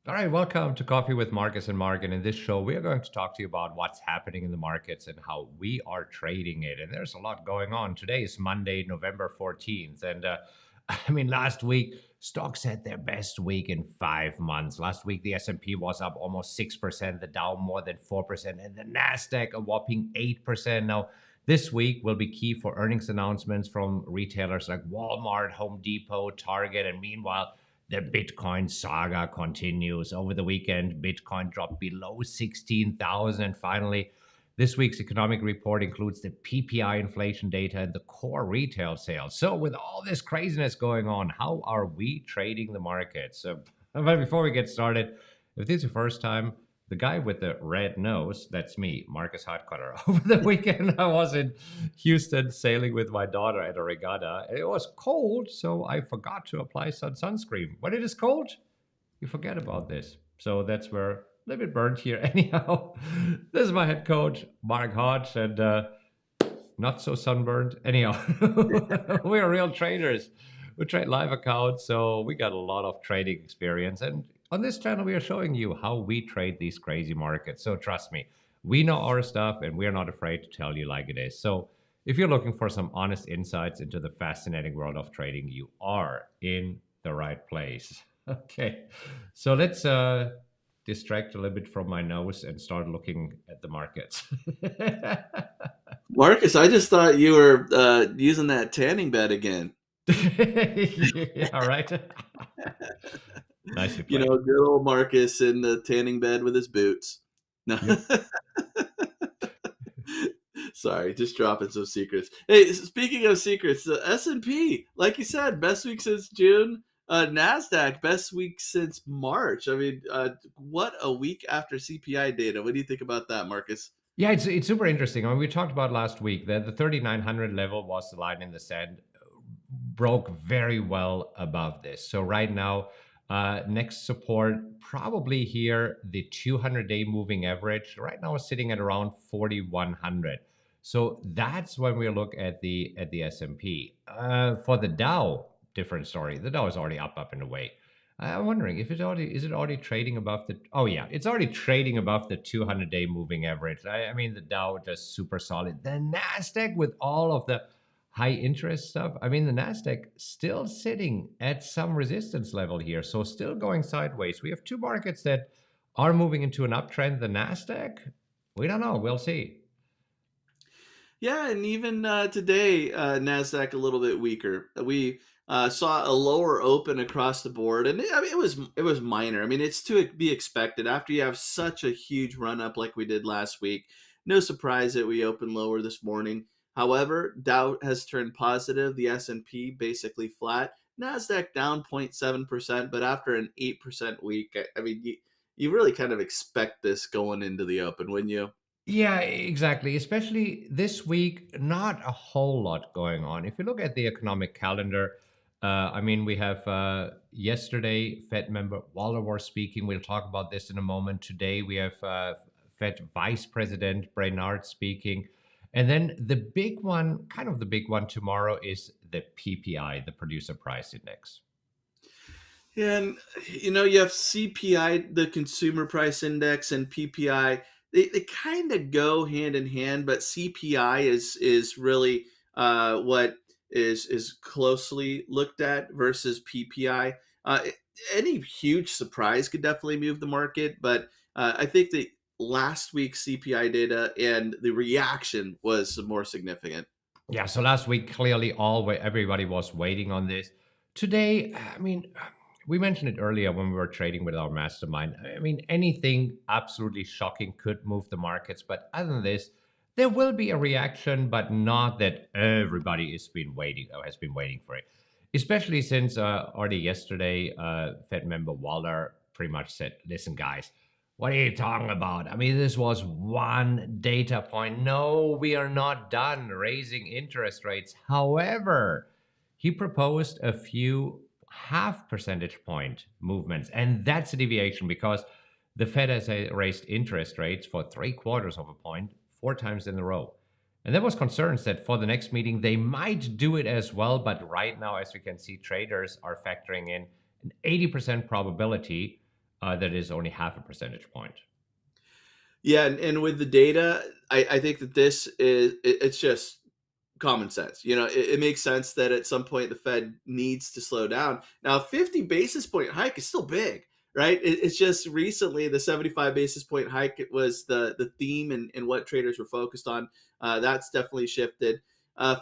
All right, welcome to Coffee with Marcus and Mark. And in this show, we are going to talk to you about what's happening in the markets and how we are trading it. And there's a lot going on. Today is Monday, November 14th. And last week, stocks had their best week in 5 months. Last week, the S&P was up almost 6%, the Dow more than 4%, and the Nasdaq a whopping 8%. Now, this week will be key for earnings announcements from retailers like Walmart, Home Depot, Target, and meanwhile, the Bitcoin saga continues. Over the weekend, Bitcoin dropped below 16,000. And finally, this week's economic report includes the PPI inflation data and the core retail sales. So, with all this craziness going on, how are we trading the markets? But before we get started, if this is your first time, the guy with the red nose, that's me, Markus Heitkoetter. Over the weekend, I was in Houston sailing with my daughter at a regatta. It was cold, so I forgot to apply some sunscreen. When it is cold, you forget about this. So that's where a little bit burnt here. Anyhow, this is my head coach, Mark Hodge, and not so sunburned. Anyhow, we are real traders. We trade live accounts, so we got a lot of trading experience. And on this channel, we are showing you how we trade these crazy markets. So trust me, we know our stuff and we are not afraid to tell you like it is. So if you're looking for some honest insights into the fascinating world of trading, you are in the right place. Okay, so let's distract a little bit from my nose and start looking at the markets. Marcus, I just thought you were using that tanning bed again. Yeah, right. Nicely You played. know, good old Marcus in the tanning bed with his boots. No, Yep. sorry, just dropping some secrets. Hey, speaking of secrets, the S&P, like you said, best week since June. Nasdaq, best week since March. I mean, what a week after CPI data. What do you think about that, Marcus? Yeah, it's super interesting. I mean, we talked about last week that the 3,900 level was the line in the sand, broke very well above this. So right now, next support probably here the 200-day moving average. Right now, is sitting at around 4,100. So that's when we look at the S&P. For the Dow, different story. The Dow is already up and away. I'm wondering if it already trading above the. Oh yeah, it's already trading above the 200-day moving average. I mean, the Dow just super solid. The Nasdaq with all of the high interest stuff. I mean, the Nasdaq still sitting at some resistance level here, so still going sideways. We have two markets that are moving into an uptrend. The Nasdaq, we don't know. We'll see. Yeah, and even today, Nasdaq a little bit weaker. We saw a lower open across the board, and I mean it was minor. I mean it's to be expected after you have such a huge run up like we did last week. No surprise that we opened lower this morning. However, Dow has turned positive. The S&P basically flat. Nasdaq down 0.7%, but after an 8% week, I mean you really kind of expect this going into the open, wouldn't you? Yeah, exactly. Especially this week, not a whole lot going on. If you look at the economic calendar, we have yesterday Fed member Waller was speaking. We'll talk about this in a moment. Today we have Fed Vice President Brainard speaking. And then the big one, kind of the big one tomorrow, is the PPI, the Producer Price Index. And you have CPI, the Consumer Price Index, and PPI. They kind of go hand in hand, but CPI is really what is closely looked at versus PPI. Any huge surprise could definitely move the market, but I think the last week's CPI data and the reaction was more significant. Yeah, so last week, clearly everybody was waiting on this. Today, we mentioned it earlier when we were trading with our mastermind. I mean, anything absolutely shocking could move the markets, but other than this, there will be a reaction, but not that everybody has been waiting for it. Especially since already yesterday, Fed member Waller pretty much said, "Listen, guys, what are you talking about? I mean, this was one data point. No, we are not done raising interest rates." However, he proposed a few half percentage point movements, and that's a deviation because the Fed has raised interest rates for 3/4 of a point 4 times in a row. And there was concerns that for the next meeting they might do it as well, but right now, as we can see, traders are factoring in an 80% probability that is only half a percentage point. Yeah, and with the data, I think that this is it's just common sense. It makes sense that at some point the Fed needs to slow down. Now, a 50 basis point hike is still big, right? It's just recently the 75 basis point hike was the theme and what traders were focused on. That's definitely shifted.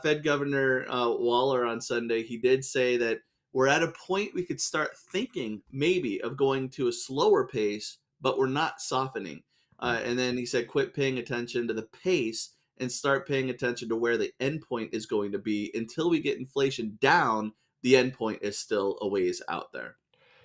Fed Governor Waller on Sunday, he did say that we're at a point we could start thinking maybe of going to a slower pace, but we're not softening. And then he said, quit paying attention to the pace and start paying attention to where the endpoint is going to be. Until we get inflation down, the endpoint is still a ways out there.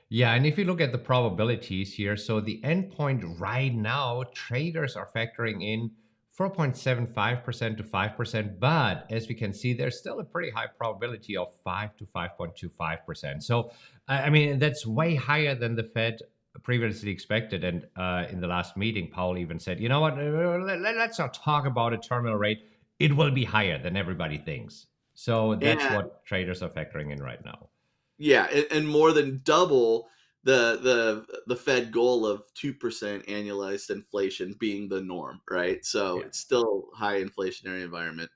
Yeah, and if you look at the probabilities here, so the endpoint right now, traders are factoring in 4.75% to 5%, but as we can see, there's still a pretty high probability of 5 to 5.25%. So, I mean, that's way higher than the Fed previously expected. And in the last meeting, Powell even said, you know what, let's not talk about a terminal rate. It will be higher than everybody thinks. So that's And what traders are factoring in right now. yeah, and more than double the Fed goal of 2% annualized inflation being the norm, right? So Yeah. it's still high inflationary environment.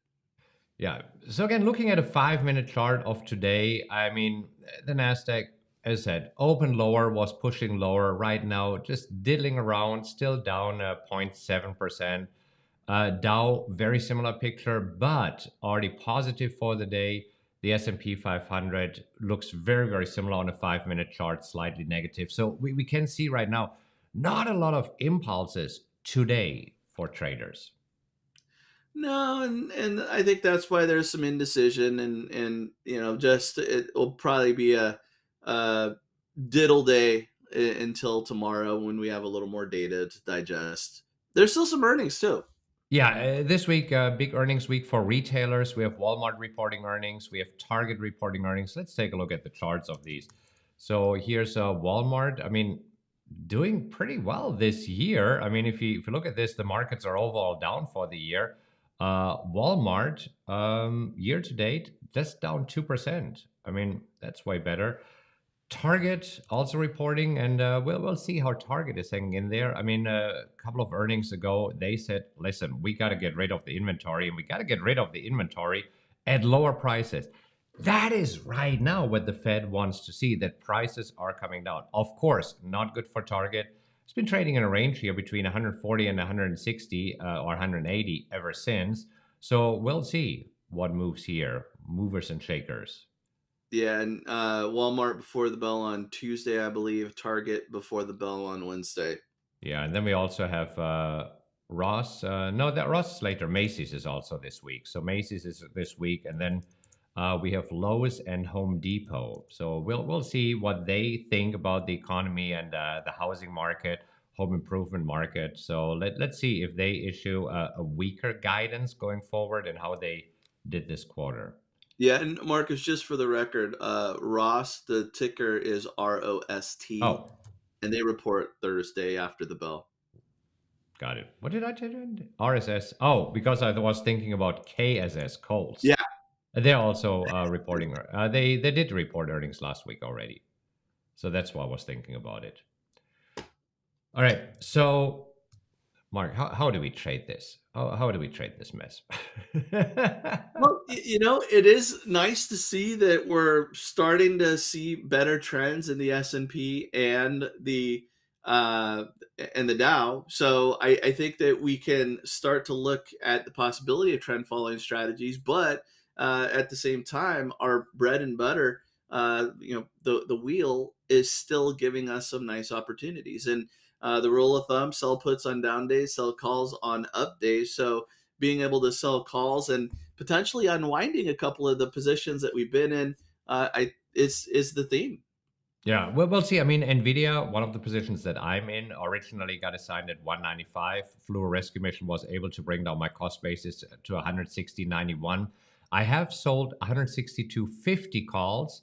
Yeah. So again, looking at a 5 minute chart of today, I mean, the Nasdaq, as I said, open lower, was pushing lower. Right now, just diddling around, still down 0.7%. Dow, very similar picture, but already positive for the day. The S&P 500 looks very, very similar on a 5 minute chart, slightly negative. So we can see right now, not a lot of impulses today for traders. No, and I think that's why there's some indecision and just it will probably be a diddle day until tomorrow when we have a little more data to digest. There's still some earnings too. Yeah, this week, big earnings week for retailers. We have Walmart reporting earnings. We have Target reporting earnings. Let's take a look at the charts of these. So here's Walmart. I mean, doing pretty well this year. I mean, if you look at this, the markets are overall down for the year. Walmart, year to date, just down 2%. I mean, that's way better. Target also reporting, and we'll see how Target is hanging in there. I mean, a couple of earnings ago, they said, "Listen, we got to get rid of the inventory, and we got to get rid of the inventory at lower prices." That is right now what the Fed wants to see, that prices are coming down. Of course, not good for Target. It's been trading in a range here between 140 and 160 or 180 ever since. So we'll see what moves here, movers and shakers. Yeah, and Walmart before the bell on Tuesday, I believe. Target before the bell on Wednesday. Yeah, and then we also have Ross. No, that Ross is later. Macy's is also this week. So Macy's is this week, and then we have Lowe's and Home Depot. So we'll see what they think about the economy and the housing market, home improvement market. So let's see if they issue a weaker guidance going forward and how they did this quarter. Yeah, and Marcus, just for the record, Ross, the ticker is ROST, Oh, and they report Thursday after the bell. got it. What did I tell you? RSS. Oh, because I was thinking about KSS, Coles. Yeah, They're also reporting. They did report earnings last week already, so that's why I was thinking about it. All right, so Mark, how do we trade this? How do we trade this mess? well, it is nice to see that we're starting to see better trends in the S&P uh, and the Dow. So I think that we can start to look at the possibility of trend following strategies, but at the same time, our bread and butter, the wheel is still giving us some nice opportunities. And the rule of thumb: sell puts on down days, sell calls on up days. So being able to sell calls and potentially unwinding a couple of the positions that we've been in, I is the theme. Yeah, we'll see. I mean, Nvidia, one of the positions that I'm in, originally got assigned at 195. Fluor Rescue Mission was able to bring down my cost basis to 160.91. I have sold 162.50 calls,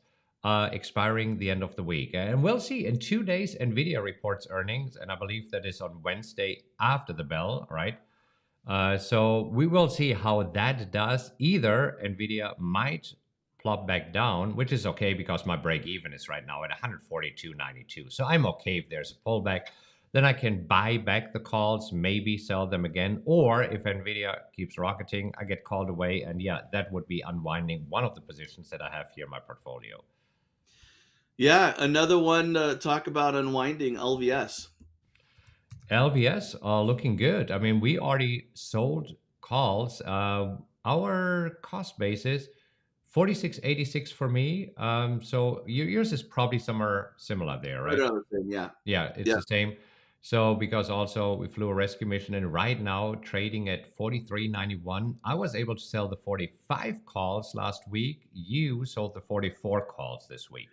expiring the end of the week. And we'll see. In 2 days, Nvidia reports earnings, and I believe that is on Wednesday after the bell, right? So we will see how that does. Either Nvidia might plop back down, which is okay because my break even is right now at 142.92. So I'm okay if there's a pullback. Then I can buy back the calls, maybe sell them again. Or if Nvidia keeps rocketing, I get called away. And yeah, that would be unwinding one of the positions that I have here in my portfolio. Yeah, another one to talk about unwinding, LVS. LVS are looking good. I mean, we already sold calls. Our cost basis 46.86 for me. So yours is probably somewhere similar there, Right right? around the same, yeah. Yeah, it's Yeah. the same. So because also we flew a rescue mission and right now trading at 43.91. I was able to sell the 45 calls last week. You sold the 44 calls this week.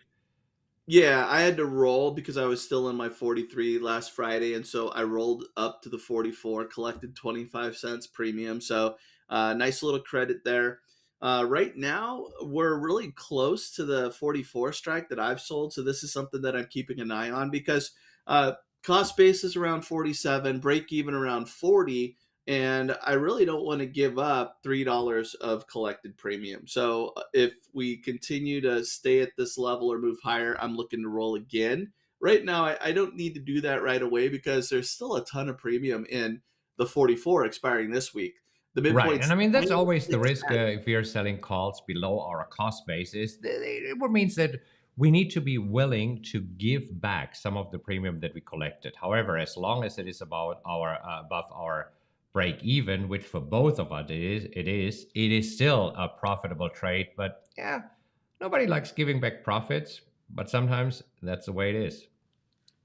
Yeah, I had to roll because I was still in my 43 last Friday, and so I rolled up to the 44, collected 25 cents premium. So nice little credit there. Right now, we're really close to the 44 strike that I've sold. So this is something that I'm keeping an eye on because uh, cost base is around 47, break even around 40. And I really don't want to give up $3 of collected premium. So if we continue to stay at this level or move higher, I'm looking to roll again. Right now, I don't need to do that right away because there's still a ton of premium in the 44 expiring this week. The Right. And midpoint's I mean, that's always the risk 610. if you're selling calls below our cost basis. It means that we need to be willing to give back some of the premium that we collected. However, as long as it is about our above our break even, which for both of us it is still a profitable trade. But yeah, nobody likes giving back profits, but sometimes that's the way it is.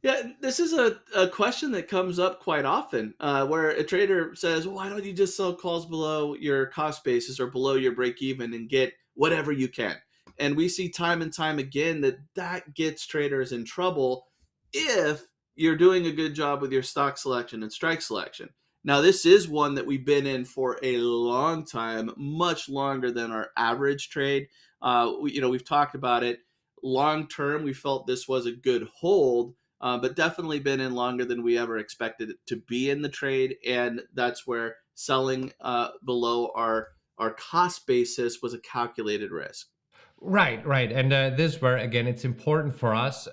Yeah, this is a question that comes up quite often where a trader says, why don't you just sell calls below your cost basis or below your break even and get whatever you can? And we see time and time again that that gets traders in trouble if you're doing a good job with your stock selection and strike selection. Now, this is one that we've been in for a long time, much longer than our average trade. We've talked about it. Long term, we felt this was a good hold, but definitely been in longer than we ever expected it to be in the trade, and that's where selling below our cost basis was a calculated risk. Right, right. And this where again it's important for us.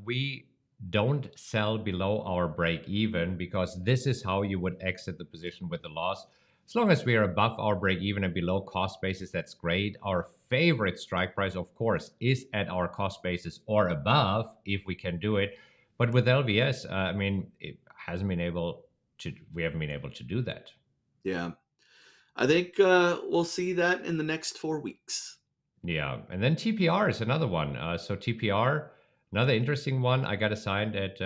We don't sell below our break even because this is how you would exit the position with the loss. As long as we are above our break even and below cost basis, that's great. Our favorite strike price, of course, is at our cost basis or above if we can do it. But with LVS, I mean, it hasn't been able to. We haven't been able to do that. Yeah, I think we'll see that in the next 4 weeks. Yeah, and then TPR is another one. So TPR, another interesting one. I got assigned at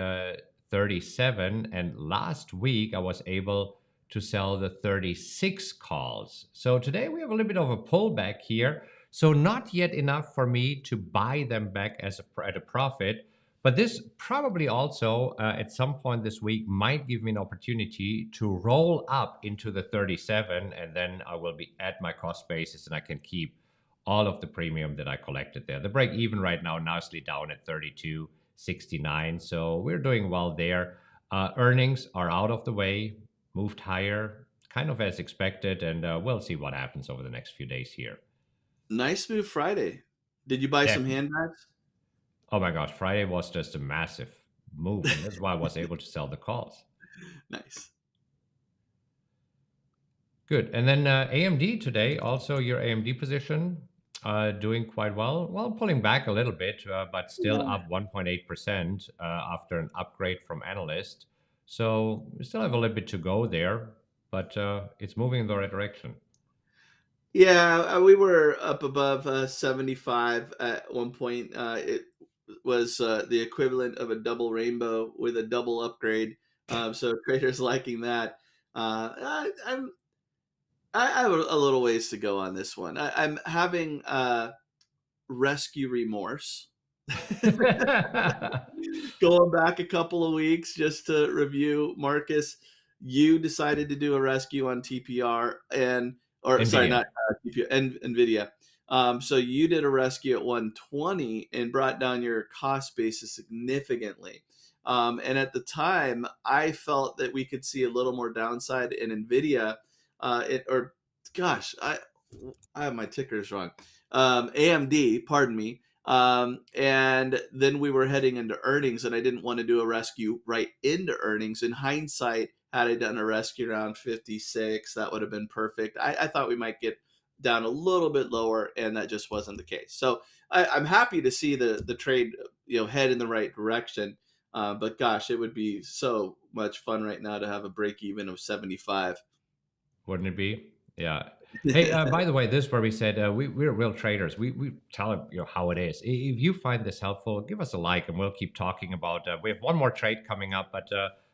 37, and last week I was able to sell the 36 calls. So today we have a little bit of a pullback here. So not yet enough for me to buy them back at a profit. But this probably also at some point this week might give me an opportunity to roll up into the 37, and then I will be at my cost basis and I can keep all of the premium that I collected there. The break even right now nicely down at 32.69. So we're doing well there. Earnings are out of the way, moved higher, kind of as expected, and we'll see what happens over the next few days here. Nice move Friday. Did you buy some Def- handbags? oh my gosh, Friday was just a massive move, and that's why I was able to sell the calls. Nice. Good. And then AMD today, also your AMD position doing quite well. Well, pulling back a little bit, but still Yeah. up 1.8% after an upgrade from analyst. So we still have a little bit to go there, but it's moving in the right direction. Yeah, we were up above 75 at one point. It was the equivalent of a double rainbow with a double upgrade. So traders liking that. I have a little ways to go on this one. I'm having rescue remorse. Going back a couple of weeks just to review, Marcus, you decided to do a rescue on TPR and, or sorry, NVIDIA. not TPR, Nvidia. So you did a rescue at 120 and brought down your cost basis significantly. And at the time, I felt that we could see a little more downside in Nvidia, or gosh, I have my tickers wrong. AMD, pardon me. And then we were heading into earnings, and I didn't want to do a rescue right into earnings. In hindsight, had I done a rescue around 56, that would have been perfect. I thought we might get down a little bit lower, and that just wasn't the case. So I'm happy to see the trade, head in the right direction. But gosh, it would be so much fun right now to have a break even of 75. Wouldn't it be? Yeah. Hey, by the way, this is where we said we're real traders. We tell it, how it is. If you find this helpful, give us a like, and we'll keep talking about. We have one more trade coming up, but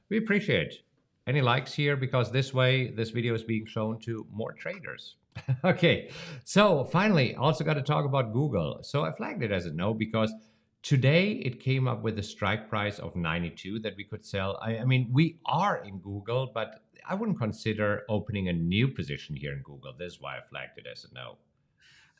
we appreciate any likes here because this way, this video is being shown to more traders. Okay, so finally, also got to talk about Google. So I flagged it as a no because today it came up with a strike price of 92 that we could sell. I mean, we are in Google, but I wouldn't consider opening a new position here in Google. This is why I flagged it as a no.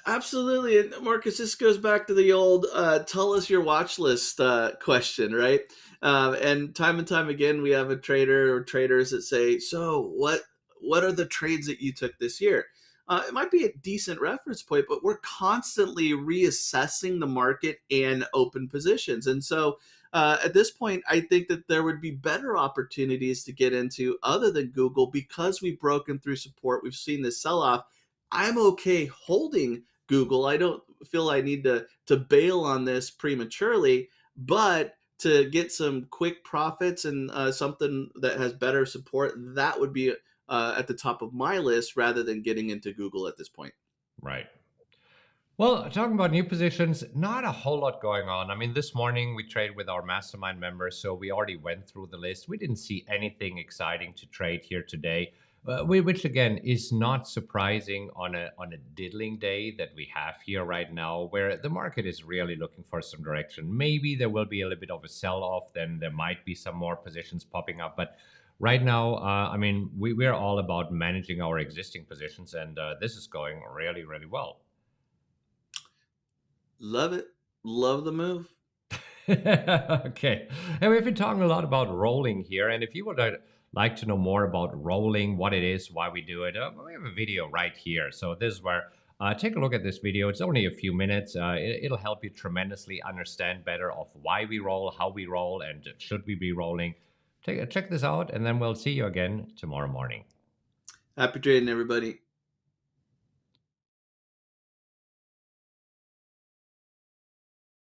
Absolutely. And Marcus, this goes back to the old tell us your watch list question, right? And time again, we have a trader or traders that say, so what are the trades that you took this year? It might be a decent reference point, but we're constantly reassessing the market and open positions. And so at this point, I think that there would be better opportunities to get into other than Google because we've broken through support. We've seen this sell off. I'm okay holding Google. I don't feel I need to bail on this prematurely, but to get some quick profits and something that has better support, that would be at the top of my list rather than getting into Google at this point. Right. Well, talking about new positions, not a whole lot going on. I mean, this morning we traded with our mastermind members, so we already went through the list. We didn't see anything exciting to trade here today, which again is not surprising on a diddling day that we have here right now, where the market is really looking for some direction. Maybe there will be a little bit of a sell-off, then there might be some more positions popping up, but right now, I mean, we're all about managing our existing positions, and this is going really, really well. Love it. Love the move. Okay. And we've been talking a lot about rolling here. And if you would like to know more about rolling, what it is, why we do it, we have a video right here. So this is where take a look at this video. It's only a few minutes. It'll help you tremendously understand better of why we roll, how we roll, and should we be rolling. Check this out, and then we'll see you again tomorrow morning. Happy trading, everybody.